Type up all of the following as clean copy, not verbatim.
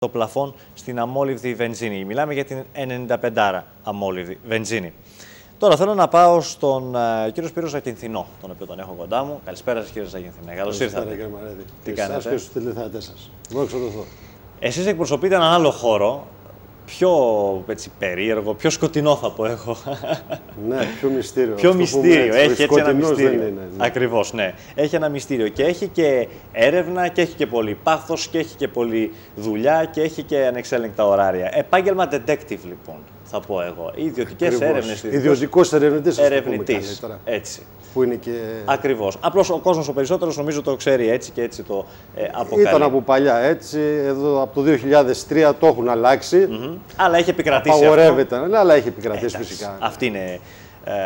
το πλαφόν στην αμόλυβδη βενζίνη. Μιλάμε για την 95 αμόλυβδη βενζίνη. Τώρα θέλω να πάω στον κύριο Σπύρο Ζακυνθινό, τον οποίο τον έχω κοντά μου. Καλησπέρα σας, κύριε Ζακυνθινέ. Καλώς ήρθατε. Κύριε Μαρέτη. Τι κάνετε? Εσάς και στους τηλεθεατές σας. Δόξα τω Θεώ. Εσείς εκπροσωπείτε έναν άλλο χώρο, πιο έτσι, περίεργο, πιο σκοτεινό θα πω εγώ. Ναι, πιο μυστήριο. Πιο μυστήριο, έχει έτσι ένα μυστήριο. Δεν είναι, ναι. Ακριβώς, ναι. Έχει ένα μυστήριο και έχει και έρευνα και έχει και πολύ πάθος και έχει και πολύ δουλειά και έχει και ανεξέλεγκτα ωράρια. Επάγγελμα detective λοιπόν, θα πω εγώ. Ιδιωτικές έρευνες. Ιδιωτικός ερευνητής. Έτσι. Που είναι και... Ακριβώς. Απλώς ο κόσμος ο περισσότερος νομίζω το ξέρει έτσι και έτσι το αποκαλεί. Ήταν από παλιά έτσι, εδώ από το 2003 το έχουν αλλάξει. Αλλά έχει επικρατήσει. Απαγορεύεται, ναι, αλλά έχει επικρατήσει φυσικά.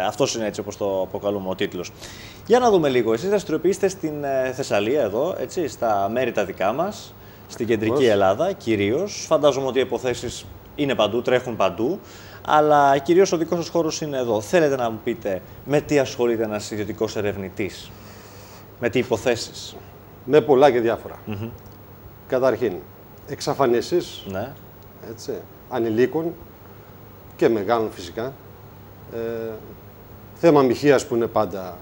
Αυτός είναι έτσι όπως το αποκαλούμε ο τίτλος. Για να δούμε λίγο. Εσείς δραστηριοποιείστε στην Θεσσαλία εδώ, έτσι, στα μέρη τα δικά μας, στην κεντρική Ελλάδα κυρίως. Φαντάζομαι ότι οι υποθέσεις είναι παντού, τρέχουν παντού. Αλλά κυρίως ο δικός σας χώρος είναι εδώ. Θέλετε να μου πείτε με τι ασχολείται ένας ιδιωτικός ερευνητής, με τι υποθέσεις? Με πολλά και διάφορα. Καταρχήν, εξαφανίσεις έτσι, ανηλίκων και μεγάλων φυσικά. Θέμα μοιχείας που είναι πάντα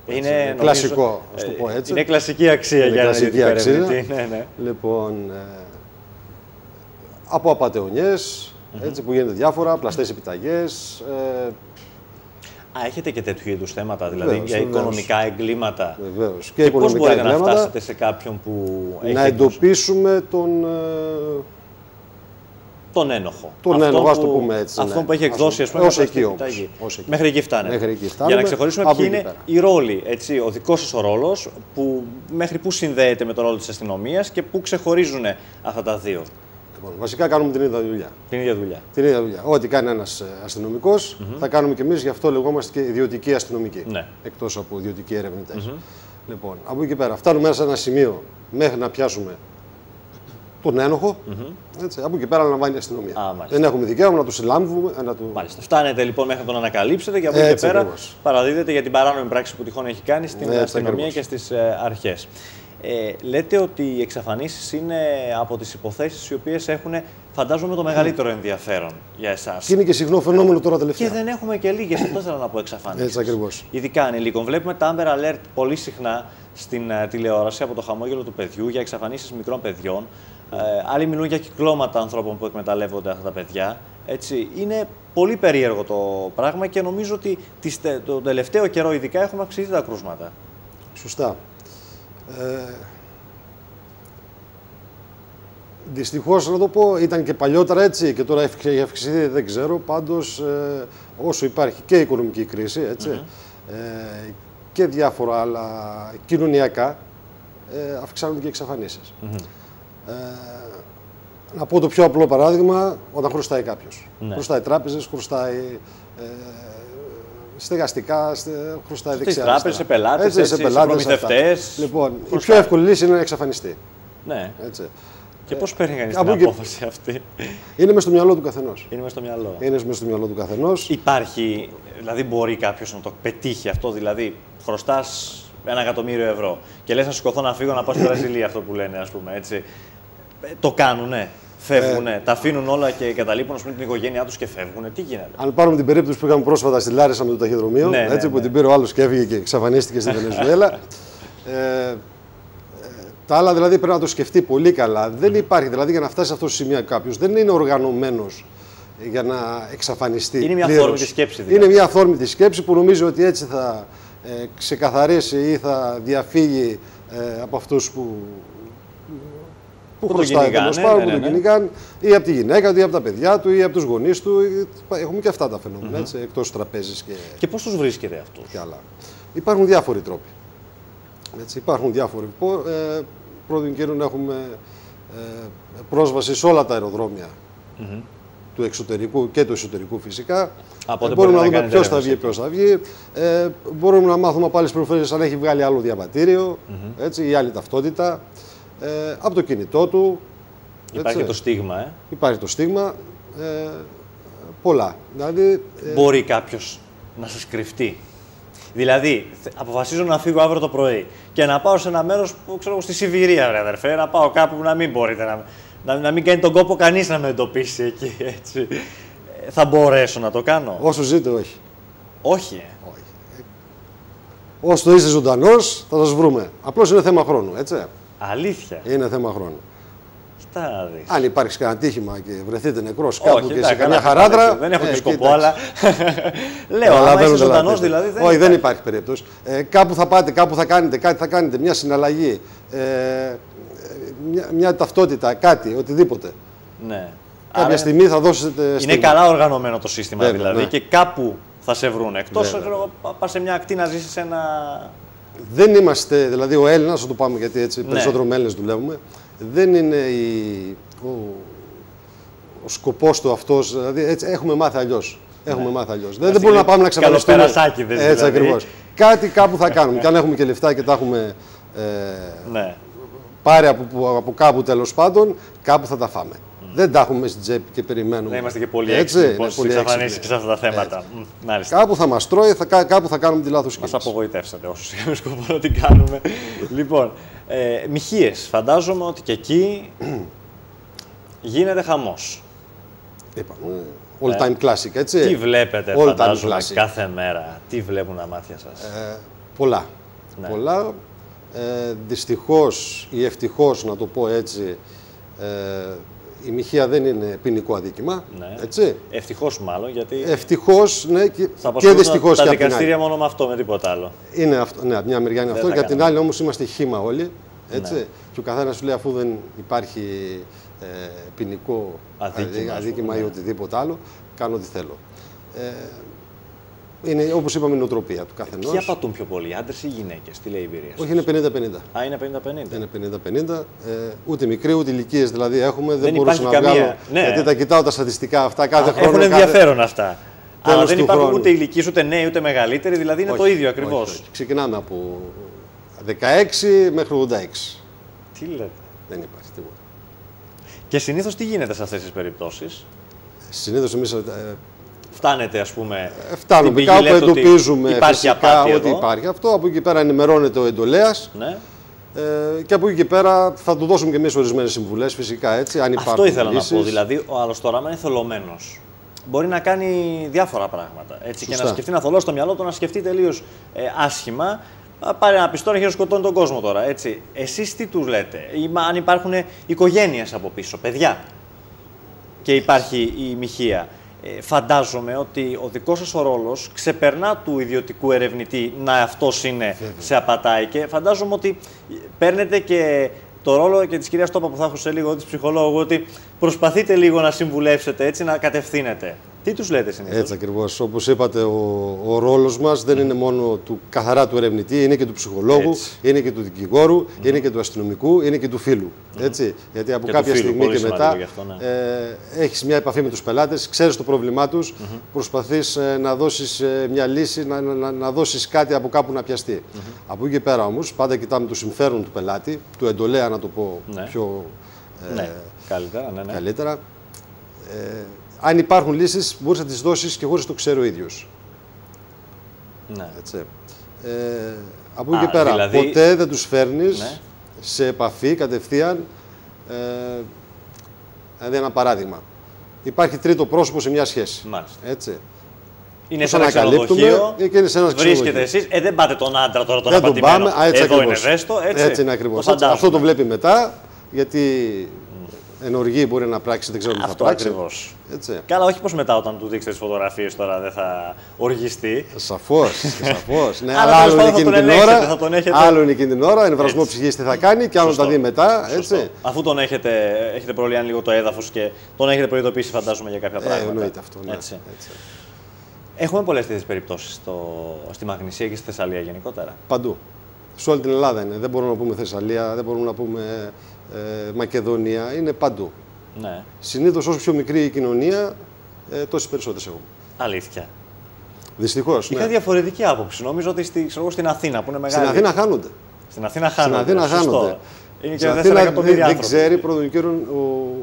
είναι κλασικό, ας το πω έτσι. Είναι κλασική αξία για έναν ιδιωτικό ερευνητή. Ναι. Λοιπόν, από απατεωνιές, έτσι, που γίνεται διάφορα, πλαστές επιταγές. Έχετε και τέτοιου είδους θέματα, δηλαδή για οικονομικά εγκλήματα? Βεβαίως. Και πώς μπορείτε να φτάσετε σε κάποιον που έχει... Να εντοπίσουμε τον ένοχο. Τον ένοχο, ας το πούμε έτσι. Αυτό που έχει εκδώσει, ας πούμε, ως εκεί όμως. Μέχρι εκεί φτάνει. Για να ξεχωρίσουμε ποιοι είναι οι ρόλοι. Έτσι, ο δικός σας ο ρόλος, μέχρι πού συνδέεται με τον ρόλο της αστυνομίας και πού ξεχωρίζουν αυτά τα δύο. Λοιπόν, βασικά κάνουμε την ίδια δουλειά. Την ίδια δουλειά. Την ίδια δουλειά. Ό,τι κάνει ένας αστυνομικός, θα κάνουμε και εμείς, γι' αυτό λεγόμαστε και ιδιωτικοί αστυνομικοί. Ναι. Εκτός από ιδιωτικοί ερευνητές. Λοιπόν, από εκεί πέρα φτάνουμε μέσα σε ένα σημείο μέχρι να πιάσουμε τον ένοχο. Έτσι, από εκεί πέρα λαμβάνει η αστυνομία. Δεν έχουμε δικαίωμα να του συλλάβουμε. Μάλιστα. Φτάνετε λοιπόν μέχρι να τον ανακαλύψετε και από εκεί πέρα ακριβώς παραδίδετε για την παράνομη πράξη που τυχόν έχει κάνει στην αστυνομία και στις αρχές. Λέτε ότι οι εξαφανίσεις είναι από τις υποθέσεις οι οποίες έχουν, φαντάζομαι, το μεγαλύτερο ενδιαφέρον για εσάς. Και είναι και συχνό φαινόμενο τώρα τελευταία. Και δεν έχουμε και λίγες, αυτό θέλω να πω, εξαφανίσεις. Έτσι ακριβώς. Ειδικά ανηλίκων. Βλέπουμε τα Amber Alert πολύ συχνά στην τηλεόραση από το χαμόγελο του παιδιού για εξαφανίσεις μικρών παιδιών. Άλλοι μιλούν για κυκλώματα ανθρώπων που εκμεταλλεύονται αυτά τα παιδιά. Έτσι, είναι πολύ περίεργο το πράγμα και νομίζω ότι τον τελευταίο καιρό ειδικά έχουμε αυξηθεί τα κρούσματα. Σωστά. Δυστυχώς, να το πω, ήταν και παλιότερα έτσι και τώρα έχει αυξηθεί, δεν ξέρω. Πάντως, όσο υπάρχει και η οικονομική κρίση, έτσι, και διάφορα άλλα κοινωνιακά, αυξάνονται και εξαφανίσεις. Να πω το πιο απλό παράδειγμα, όταν χρωστάει κάποιος. Χρωστάει τράπεζες, χρωστάει στεγαστικά, χρωστάει δεξιά. Στις τράπεζες, σε πελάτες, σε προμηθευτές. Λοιπόν, η πιο εύκολη λύση είναι να εξαφανιστεί. Ναι. Έτσι. Και πώς παίρνει κανείς την απόφαση αυτή? Είναι μες στο μυαλό του καθενός. Είναι μες στο μυαλό. Είναι μες στο μυαλό του καθενός. Υπάρχει, δηλαδή μπορεί κάποιος να το πετύχει αυτό, δηλαδή χρωστάς 1 εκατομμύριο ευρώ και λες να σηκωθώ να φύγω να πάω στη Βραζιλία, αυτό που λένε, ας πούμε, έτσι. Το κάνουνε. Φεύγουνε, τα αφήνουν όλα και καταλείπουν την οικογένειά τους και φεύγουνε. Τι γίνεται? Αν πάρουμε την περίπτωση που είχαμε πρόσφατα στη Λάρισα με το ταχυδρομείο, που την πήρε ο άλλος και έφυγε και εξαφανίστηκε στη Βενεζουέλα. Τα άλλα δηλαδή πρέπει να το σκεφτεί πολύ καλά. Δεν υπάρχει, δηλαδή για να φτάσει σε αυτό το σημείο κάποιος, δεν είναι οργανωμένος για να εξαφανιστεί. Είναι μια αθόρμητη σκέψη. Δηλαδή. Είναι μια αθόρμητη σκέψη που νομίζει ότι έτσι θα ξεκαθαρίσει ή θα διαφύγει από αυτούς που χρωστάει, τέλος πάντων, που τον κυνηγάνε, ή από τη γυναίκα του, ή από τα παιδιά του, ή από τους γονείς του. Έχουμε και αυτά τα φαινόμενα, έτσι, εκτός τραπέζης. Και πώς τους βρίσκεται αυτούς? Και άλλα. Υπάρχουν διάφοροι τρόποι. Έτσι, υπάρχουν διάφοροι. Πρώτον καιρό έχουμε πρόσβαση σε όλα τα αεροδρόμια του εξωτερικού και του εσωτερικού φυσικά. Μπορούμε να δούμε ποιος θα βγει, ποιος θα βγει. Μπορούμε να μάθουμε από άλλες πληροφορίες αν έχει βγάλει άλλο διαβατήριο έτσι, ή άλλη ταυτότητα. Από το κινητό του. Υπάρχει και το στίγμα. Υπάρχει το στίγμα. Πολλά. Δηλαδή, μπορεί κάποιος να σας κρυφτεί? Δηλαδή, αποφασίζω να φύγω αύριο το πρωί και να πάω σε ένα μέρος που ξέρω στη Σιβηρία, ρε αδερφέ, να πάω κάπου που να μην μπορείτε να μην κάνει τον κόπο κανείς να με εντοπίσει εκεί. Έτσι. Θα μπορέσω να το κάνω? Όσο ζείτε, όχι. Όχι. Όσο το είστε ζωντανός, θα σας βρούμε. Απλώς είναι θέμα χρόνου, έτσι. Αλήθεια. Είναι θέμα χρόνου. Κοιτά να δεις. Αν υπάρξει κανένα τύχημα και βρεθείτε νεκρός κάπου και σε καλά, καμιά χαράδρα. Δεν έχω και σκοπό, αλλά. Λέω, άμα είσαι ζωντανός δηλαδή. Όχι, δεν υπάρχει περίπτωση. Κάπου θα πάτε, κάπου θα κάνετε, κάτι θα κάνετε, μια συναλλαγή, μια ταυτότητα, κάτι, οτιδήποτε. Ναι. Κάποια στιγμή θα δώσετε. Είναι καλά οργανωμένο το σύστημα, βέβαια, δηλαδή, ναι. Και κάπου θα σε βρουν. Εκτός πας σε μια ακτή να ζήσεις ένα. Δεν είμαστε, δηλαδή ο Έλληνας, θα το πάμε γιατί έτσι περισσότερο με Έλληνες δουλεύουμε, δεν είναι ο σκοπός του αυτός, δηλαδή έτσι έχουμε μάθει αλλιώς. Έχουμε μάθει αλλιώς. Δεν μπορούμε να πάμε να εξαφανιστούμε. Καλοπερασάκηδες, έτσι δηλαδή. Ακριβώς. Κάτι κάπου θα κάνουμε. Και αν έχουμε και λεφτά και τα έχουμε πάρει από κάπου τέλος πάντων, κάπου θα τα φάμε. Δεν τα έχουμε στην τσέπη και περιμένουμε. Να είμαστε και πολύ έξυπνοι πώς εξαφανίσεις και σε αυτά τα θέματα. Κάπου θα μας τρώει, κάπου θα κάνουμε τη λάθος κίνηση. Μας απογοητεύσατε όσους είχαμε σκοπό να την κάνουμε. Λοιπόν, μοιχείες. Φαντάζομαι ότι και εκεί γίνεται χαμός. Είπαμε, all time classic, έτσι. Τι βλέπετε, all φαντάζομαι, κάθε μέρα. Τι βλέπουν τα μάτια σας? Πολλά. Ναι. Πολλά. Δυστυχώς ή ευτυχώς, να το πω έτσι, η μοιχεία δεν είναι ποινικό αδίκημα. Ναι. Έτσι. Ευτυχώς μάλλον, γιατί. Ευτυχώς, ναι, και δυστυχώς. Τα δικαστήρια μόνο με αυτό, με τίποτα άλλο. Είναι αυτό, ναι, από μια μεριά είναι αυτό. Και από την άλλη όμως είμαστε χύμα όλοι. Έτσι. Ναι. Και ο καθένας σου λέει, αφού δεν υπάρχει ποινικό αδίκημα ή οτιδήποτε άλλο, κάνω ό,τι θέλω. Είναι, όπως είπαμε, η νοοτροπία του καθενός. Ποιοι απατούν πιο πολύ, άντρες ή γυναίκες? Τι λέει η εμπειρία σας? Όχι, είναι 50-50. Α, είναι 50-50. Είναι 50-50. Ούτε μικροί, ούτε ηλικίες δηλαδή έχουμε. Δεν μπορούσα να καμία. βγάλω. Ναι. Γιατί τα κοιτάω τα στατιστικά αυτά κάθε χρόνο. Έχουν ενδιαφέρον αυτά. Αλλά δεν υπάρχουν χρόνου. ούτε ηλικίες, ούτε νέοι, ούτε μεγαλύτεροι. Δηλαδή είναι το ίδιο ακριβώς. Όχι. Ξεκινάμε από 16 μέχρι 86. Τι λέτε? Δεν υπάρχει τίποτα. Και συνήθως τι γίνεται σε αυτές τις περιπτώσεις? Συνήθως εμείς. Φτάνετε, ας πούμε. Φτάνουμε κάπου, εντοπίζουμε υπάρχει ότι υπάρχει αυτό. Από εκεί πέρα ενημερώνεται ο εντολέας. Ναι. Και από εκεί και πέρα θα του δώσουμε και εμείς ορισμένες συμβουλές, φυσικά έτσι. Αν αυτό ήθελα να πω. Δηλαδή, ο άλλος τώρα, αν είναι θολωμένος, μπορεί να κάνει διάφορα πράγματα. Έτσι, και να σκεφτεί, να θολώσει το μυαλό του, να σκεφτεί τελείως άσχημα. Πάρει ένα πιστόλι και να σκοτώνει τον κόσμο τώρα. Έτσι. Εσείς τι τους λέτε? Ή αν υπάρχουν οικογένειες από πίσω, παιδιά, και υπάρχει η μοιχεία. Φαντάζομαι ότι ο δικός σας ο ρόλος ξεπερνά του ιδιωτικού ερευνητή να αυτός είναι σε απατάει, και φαντάζομαι ότι παίρνετε και το ρόλο και της κυρίας Τόπα που θα έχω σε λίγο, της ψυχολόγου, ότι προσπαθείτε λίγο να συμβουλεύσετε, έτσι, να κατευθύνετε. Τι τους λέτε συνήθως? Έτσι ακριβώς. Όπως είπατε, ο ρόλος μας δεν είναι μόνο καθαρά του ερευνητή, είναι και του ψυχολόγου, είναι και του δικηγόρου, είναι και του αστυνομικού, είναι και του φίλου. Έτσι. Γιατί από κάποια στιγμή και μετά έχεις μια επαφή με τους πελάτες, ξέρεις το πρόβλημά τους, προσπαθείς να δώσεις μια λύση, να δώσεις κάτι από κάπου να πιαστεί. Από εκεί και πέρα όμως, πάντα κοιτάμε το συμφέρον του πελάτη, του εντολέα, να το πω πιο καλύτερα. Αν υπάρχουν λύσεις, μπορείς να τις δώσεις και χωρίς το ξέρει ο ίδιος. Ναι. Έτσι. Από εκεί και πέρα, δηλαδή, ποτέ δεν τους φέρνεις σε επαφή κατευθείαν. Δηλαδή, ένα παράδειγμα. Υπάρχει τρίτο πρόσωπο σε μια σχέση. Μάλιστα. Έτσι. Είναι σε ένα ξενοδοχείο, βρίσκεται εσείς, δεν πάτε τον άντρα τώρα τον απατημένο. Εδώ είναι ευαίσθητο, έτσι. Έτσι είναι ακριβώς. Αυτό το βλέπει μετά, γιατί ενοργή μπορεί να πράξει, δεν ξέρω τι θα πράξει. Ακριβώς. Καλά, όχι πως μετά όταν του δείξετε τις φωτογραφίες τώρα δεν θα οργιστεί. Σαφώς. Ναι, αλλά άλλο είναι εκείνη την ώρα. Άλλο είναι εκείνη την ώρα, εμβρασμό ψυχής τι θα κάνει και άλλο τα δει μετά. Έτσι. Αφού τον έχετε προλιάνει λίγο το έδαφος και τον έχετε προειδοποιήσει, φαντάζομαι, για κάποια πράγματα. Εννοείται αυτό. Ναι. Έτσι. Έχουμε πολλές τέτοιες περιπτώσεις στη Μαγνησία και στη Θεσσαλία γενικότερα. Παντού. Σε όλη την Ελλάδα είναι. Δεν μπορούμε να πούμε Θεσσαλία, δεν μπορούμε να πούμε Μακεδονία, είναι παντού. Ναι. Συνήθως όσο πιο μικρή η κοινωνία, τόσες περισσότερες έχουμε. Αλήθεια. Δυστυχώς. Είχα διαφορετική άποψη. Νομίζω ότι στην Αθήνα που είναι μεγάλη. Στην Αθήνα χάνονται. Στην Αθήνα χάνονται. Είναι και 4 εκατομμύρια άνθρωποι. Δεν ξέρει πρώτον καιρό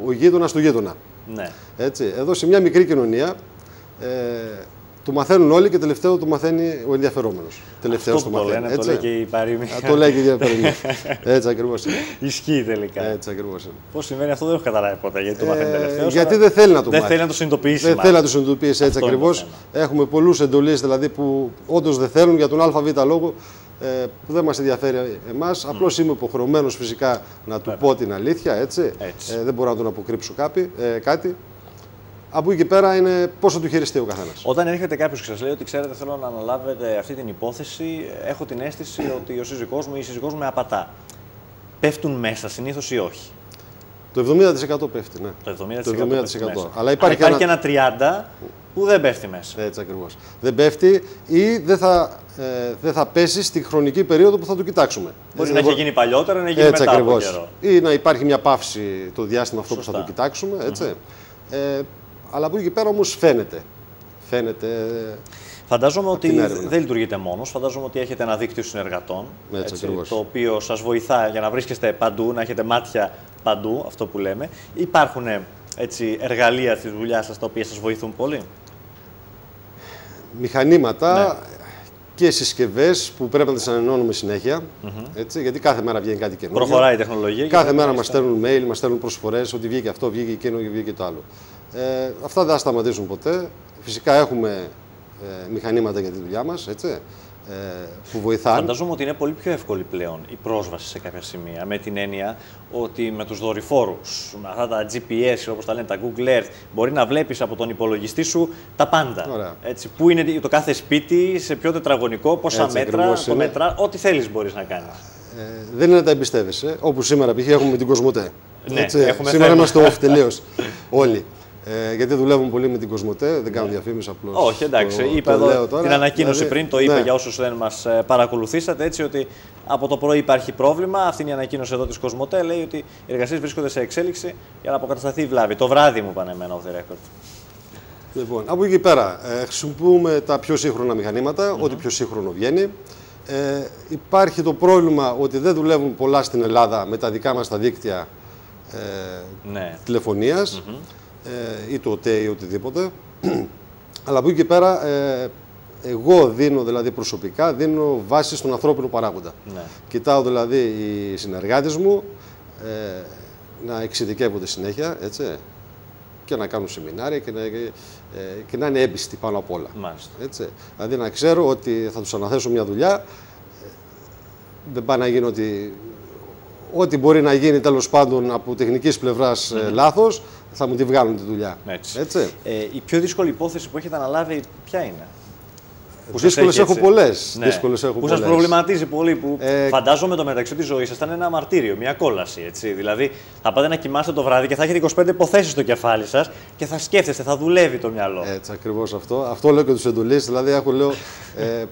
ο γείτονας του γείτονα. Ναι. Έτσι. Εδώ σε μια μικρή κοινωνία Το μαθαίνουν όλοι και τελευταίο το μαθαίνει ο ενδιαφερόμενος. Τελευταίος το μαθαίνει. Λένε, το λέει και η παροιμία. Το λέει και η παροιμία. Έτσι ακριβώς είναι. Ισχύει τελικά. Έτσι ακριβώς είναι. Πώς συμβαίνει αυτό δεν έχω καταλάβει ποτέ. Γιατί το μαθαίνει τελευταίος. Γιατί δεν θέλει να το μάθει. Δεν θέλει να το συνειδητοποιήσει. Δεν θέλει να το συνειδητοποιήσει έτσι ακριβώς. Έχουμε πολλούς εντολείς δηλαδή που όντως δεν θέλουν για τον ΑΒ λόγο που δεν μας ενδιαφέρει εμάς. Απλώς είμαι υποχρεωμένος φυσικά να του πω την αλήθεια. Έτσι. Δεν μπορώ να τον αποκρύψω κάτι. Από εκεί και πέρα είναι πώς θα του χειριστεί ο καθένας. Όταν έρχεται κάποιος και σας λέει ότι ξέρετε, θέλω να αναλάβετε αυτή την υπόθεση, έχω την αίσθηση ότι ο σύζυγός μου ή η σύζυγός μου με απατά. Πέφτουν μέσα συνήθως ή όχι? Το 70% πέφτει, ναι. Το 70%. Αλλά υπάρχει και ένα 30% που δεν πέφτει μέσα. Έτσι ακριβώς. Δεν πέφτει ή δεν θα πέσει στη χρονική περίοδο που θα το κοιτάξουμε. Μπορεί να έχει γίνει παλιότερα, να έχει γίνει μετά από καιρό. Ή να υπάρχει μια παύση το διάστημα αυτό που θα το κοιτάξουμε. Έτσι. Αλλά από εκεί και πέρα όμως φαίνεται. Φαντάζομαι ότι δεν λειτουργείτε μόνος. Φαντάζομαι ότι έχετε ένα δίκτυο συνεργατών. Το οποίο σας βοηθά για να βρίσκεστε παντού, να έχετε μάτια παντού, αυτό που λέμε. Υπάρχουν εργαλεία στη δουλειά σας τα οποία σας βοηθούν πολύ? Μηχανήματα και συσκευές που πρέπει να τις ανανεώνουμε συνέχεια. Έτσι, γιατί κάθε μέρα βγαίνει κάτι καινούργιο. Προχωράει η τεχνολογία. Κάθε μέρα μας στέλνουν mail, μας στέλνουν προσφορές ότι βγήκε αυτό, βγήκε εκείνο και βγήκε το άλλο. Αυτά δεν θα σταματήσουν ποτέ. Φυσικά έχουμε μηχανήματα για τη δουλειά μας, που βοηθάνε. Φανταζόμαι ότι είναι πολύ πιο εύκολη πλέον η πρόσβαση σε κάποια σημεία, με την έννοια ότι με τους δορυφόρους, με αυτά τα GPS, όπως τα λένε, τα Google Earth, μπορεί να βλέπεις από τον υπολογιστή σου τα πάντα. Έτσι, πού είναι το κάθε σπίτι, σε ποιο τετραγωνικό, πόσα μέτρα, το μετρά, ό,τι θέλεις μπορείς να κάνεις. Δεν είναι να τα εμπιστεύεσαι, όπως σήμερα π.χ. έχουμε με την Κοσμοτέ. Ναι, σήμερα είμαστε off τελείως όλοι. Γιατί δουλεύουμε πολύ με την Κοσμοτέ, δεν κάνω διαφήμιση απλώς. Όχι, εντάξει. Είπα εδώ την ανακοίνωση πριν, το είπε για όσους δεν μας παρακολουθήσατε. Έτσι ότι από το πρωί υπάρχει πρόβλημα. Αυτή είναι η ανακοίνωση εδώ της Κοσμοτέ. Λέει ότι οι εργασίες βρίσκονται σε εξέλιξη για να αποκατασταθεί η βλάβη. Το βράδυ μου πάνε εμένα off the record. Λοιπόν, από εκεί πέρα χρησιμοποιούμε τα πιο σύγχρονα μηχανήματα, ό,τι πιο σύγχρονο βγαίνει. Υπάρχει το πρόβλημα ότι δεν δουλεύουν πολλά στην Ελλάδα με τα δικά μας τα δίκτυα τηλεφωνίας. Ή το ΟΤΕ ή οτιδήποτε. Αλλά από εκεί και πέρα εγώ δίνω δηλαδή προσωπικά βάση στον ανθρώπινο παράγοντα. Κοιτάω δηλαδή οι συνεργάτες μου να εξειδικεύονται συνέχεια και να κάνουν σεμινάρια και να είναι έμπιστοι πάνω απ' όλα. Δηλαδή να ξέρω ότι θα τους αναθέσω μια δουλειά, δεν πάει να γίνει ό,τι μπορεί να γίνει τέλος πάντων από τεχνικής πλευράς λάθος, θα μου τη βγάλουν τη δουλειά. Έτσι. Η πιο δύσκολη υπόθεση που έχετε αναλάβει ποια είναι? Δύσκολες έχω πολλές. Που σας προβληματίζει πολύ, που φαντάζομαι το μεταξύ της ζωής σας ήταν ένα μαρτύριο, μια κόλαση. Έτσι. Δηλαδή θα πάτε να κοιμάστε το βράδυ και θα έχετε 25 υποθέσεις στο κεφάλι σας και θα σκέφτεστε, θα δουλεύει το μυαλό. Έτσι ακριβώς αυτό. Αυτό λέω και τους εντολείς. Δηλαδή λέω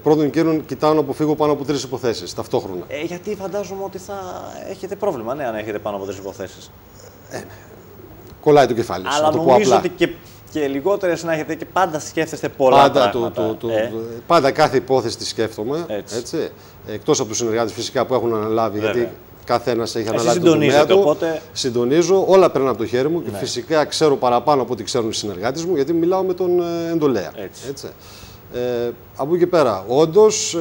πρώτον καιρόν κοιτάω να αποφύγω πάνω από 3 υποθέσεις ταυτόχρονα. Γιατί φαντάζομαι ότι θα έχετε πρόβλημα, αν έχετε πάνω από 3 υποθέσεις. Κολλάει το κεφάλι σας. Αλλά νομίζω ότι και λιγότερες να έχετε και πάντα σκέφτεστε πολλά πράγματα. Πάντα κάθε υπόθεση τη σκέφτομαι. Εκτός από τους συνεργάτες φυσικά που έχουν αναλάβει, γιατί καθένας έχει αναλάβει το τομέα του. Οπότε... Συντονίζω, όλα παίρνουν από το χέρι μου και φυσικά ξέρω παραπάνω από ό,τι ξέρουν οι συνεργάτες μου, γιατί μιλάω με τον εντολέα. Από εκεί και πέρα, όντως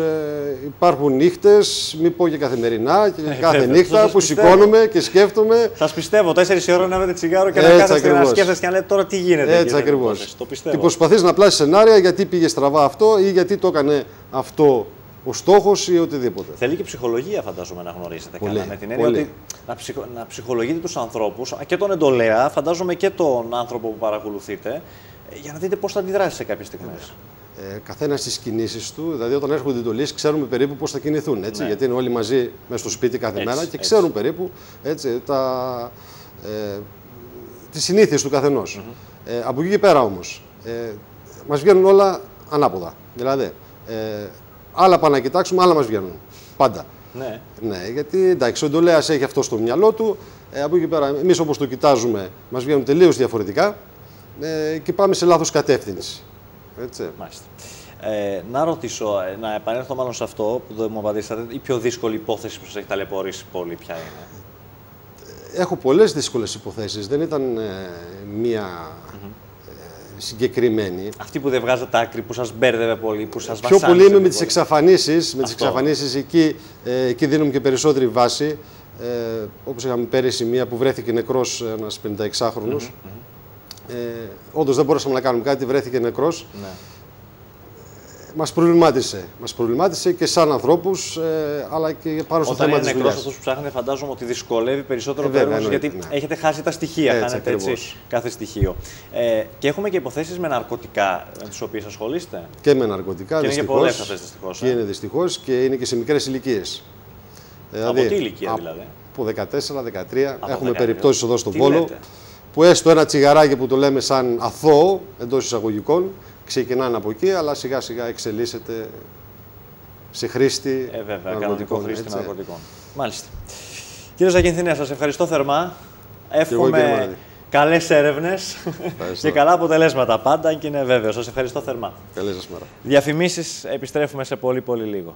υπάρχουν νύχτες, μην πω και καθημερινά, και κάθε νύχτα που σηκώνομαι και σκέφτομαι. Σας πιστεύω, 4 η ώρα να βρείτε τσιγάρο και να κάθεστε να σκέφτεστε και να λέτε τώρα τι γίνεται. Έτσι ακριβώς. Και προσπαθείς να πλάσεις σενάρια γιατί πήγε στραβά αυτό ή γιατί το έκανε αυτό ο στόχος ή οτιδήποτε. Θέλει και ψυχολογία, φαντάζομαι, να γνωρίσετε καλά. Με την έννοια ότι να ψυχολογείτε τους ανθρώπους και τον εντολέα, φαντάζομαι και τον άνθρωπο που παρακολουθείτε, για να δείτε πώς θα αντιδράσει σε κάποιες στιγμές. Καθένας στις κινήσεις του, δηλαδή όταν έρχονται εντολίες, ξέρουμε περίπου πώς θα κινηθούν. Γιατί είναι όλοι μαζί μέσα στο σπίτι κάθε μέρα και ξέρουν περίπου τις συνήθειες του καθενός. Από εκεί και πέρα όμως, μας βγαίνουν όλα ανάποδα. Δηλαδή, άλλα πάνε να κοιτάξουμε, άλλα μας βγαίνουν. Πάντα. Ναι, γιατί εντάξει, ο εντολέας έχει αυτό στο μυαλό του. Από εκεί πέρα, εμείς όπως το κοιτάζουμε, μας βγαίνουν τελείως διαφορετικά και πάμε σε λάθος κατεύθυνση. Μάλιστα. Να ρωτήσω, να επανέλθω μάλλον σε αυτό που δεν μου απαντήσατε, η πιο δύσκολη υπόθεση που σας έχει ταλαιπωρήσει πολύ, ποια είναι? Έχω πολλές δύσκολες υποθέσεις. Δεν ήταν μία συγκεκριμένη. Αυτή που δεν βγάζατε άκρη, που σας μπέρδευε πολύ, που σας Πιο βασάνισε. πολύ είμαι με τις εξαφανίσεις. Με τις εξαφανίσεις εκεί δίνουμε και περισσότερη βάση. Όπως είχαμε πέρυσι μία που βρέθηκε νεκρός ένας 56χρονος. Όντως δεν μπορούσαμε να κάνουμε κάτι, βρέθηκε νεκρός. Ναι. Μας προβλημάτισε και σαν ανθρώπους, αλλά και πάνω στο θέμα της δουλειάς. Όταν είναι νεκρός αυτός που ψάχνετε, φαντάζομαι ότι δυσκολεύει περισσότερο το έργο, γιατί έχετε χάσει τα στοιχεία, κάνετε έτσι κάθε στοιχείο. Και έχουμε και υποθέσεις με ναρκωτικά, με τις οποίες ασχολείστε. Και με ναρκωτικά, και δυστυχώς. Είναι και πολλές αυτές δυστυχώς. Και είναι δυστυχώς και είναι και σε μικρές ηλικίες. Από τι ηλικία δηλαδή? Από 14-13. Έχουμε περιπτώσεις εδώ στον Βόλο, που έστω ένα τσιγαράκι που το λέμε σαν αθώο, εντός εισαγωγικών, ξεκινάνε από εκεί, αλλά σιγά σιγά εξελίσσεται σε χρήστη κανονικό χρήστη ναρκωτικών. Μάλιστα. Κύριε Ζακυνθινέα, σας ευχαριστώ θερμά. Εύχομαι καλές έρευνες και καλά αποτελέσματα πάντα, και είναι βέβαιο. Σας ευχαριστώ θερμά. Καλή σας μέρα. Διαφημίσεις, επιστρέφουμε σε πολύ λίγο.